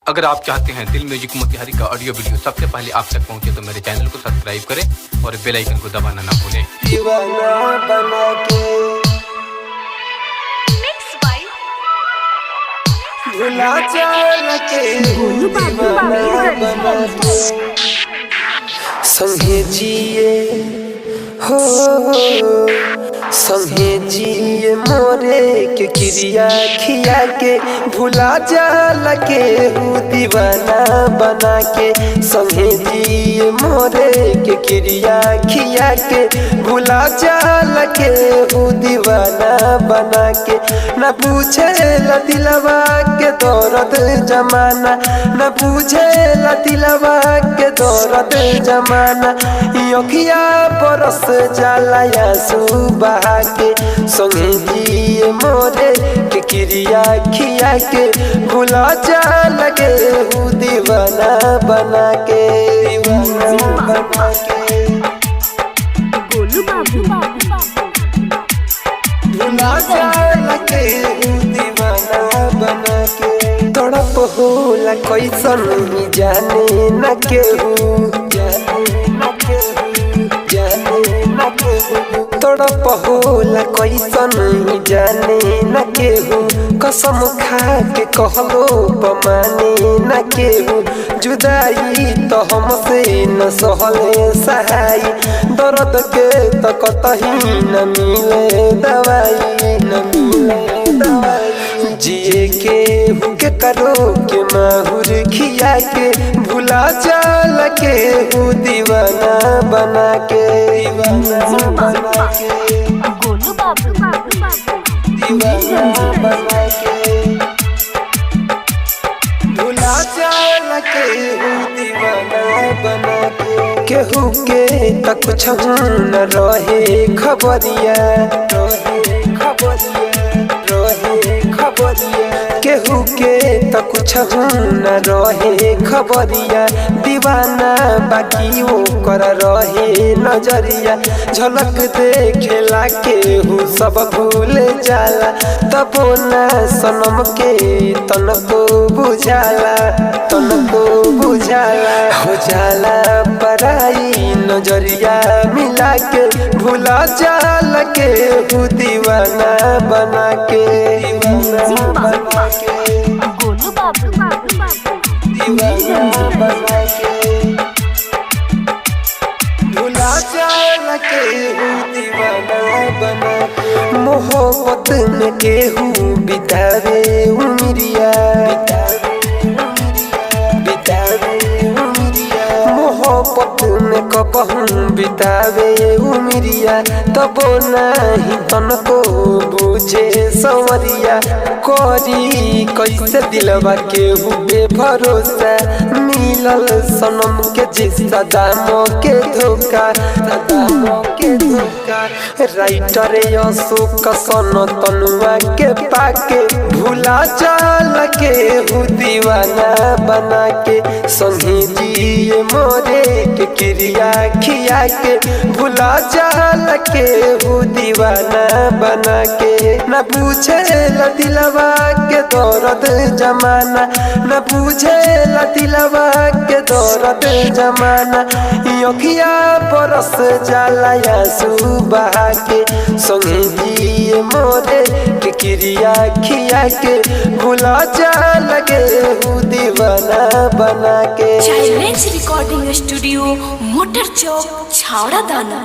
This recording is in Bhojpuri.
अगर आप चाहते हैं दिल म्यूजिक मोतिहारी का ऑडियो वीडियो सबसे पहले आप तक पहुंचे तो मेरे चैनल को सब्सक्राइब करें और बेल आइकन को दबाना ना भूलें। दीवाना बना के भुला चल के दीवाना बना के संगे जिए हो संगे जिए मोरे के क्रिया खिया के भुला चल के दीवाना बना के संगे जिए मोरे के क्रिया खिया के भुला चल के दीवाना बना के न पूछे दिलवा के दौरत जमाना न पूछे दिलवा के दौरत जमाना योखिया बरस जाला आंसू बहा के संगे जिए मोरे के क्रिया खिया के भुला चल के दीवाना बना के दीवाना बना के गोलू बाबू भुला चल के दीवाना बना के तड़प होला कैसन ही जाने न केहू जाने न केहू जाने न केहू तड़प होला कैसन ही जाने न केहू कसम खा के कहलो पमाने न केहू जुदाई तो हमसे न सहले सहाय दर्द के तो कतही न मिले दवाई न मिले दवाई जिए के हुके करो के माहुर खिया के भुला चल के दीवाना बना के दीवाना बना के गोलू बाबू दीवाना बना के भुला चल के दीवाना बना के केहू के तक कुछ न रहे खबरिया रहे खबरिया रहे खबरिया केहू के तो कुछ न रहे खबरिया दीवाना बाकी वो कर रहे नजरिया झलक देखेला केहू सब भूल जाला तबो ना सनम के तनको बुझाला तनको बुझाला हो जाला पराई नजरिया मिला के भुला चल के दीवाना बना के दीवाना बना के गोलू बाबू दीवाना बना के भुला चल के दीवाना बना के मोहब्बत में केहू बितावे उमरिया मोहब्बत में कबहू बितावे उमरिया तबो नहीं तनको बुझे संवरिया करी कैसे दिलवा केहू बेभरोसा मिलल सनम के जिस्सा दामों के धोखा दामों के धोखा राइटर अशोक सन तनुआ के पाके भुला चल के दीवाना बना के संगे जिए मोरे के क्रिया खिया के भुला चल के दीवाना बना के न पूछे दिलवा के दौरत जमाना न पूछे दिलवा के दौरत जमाना योखिया बरस जाला आंसू बहा के संगे जिए मोरे के क्रिया खिया के भुला चल के दीवाना बना के चाइल्ड रिकॉर्डिंग स्टूडियो मोटर चौक छावड़ा दाना।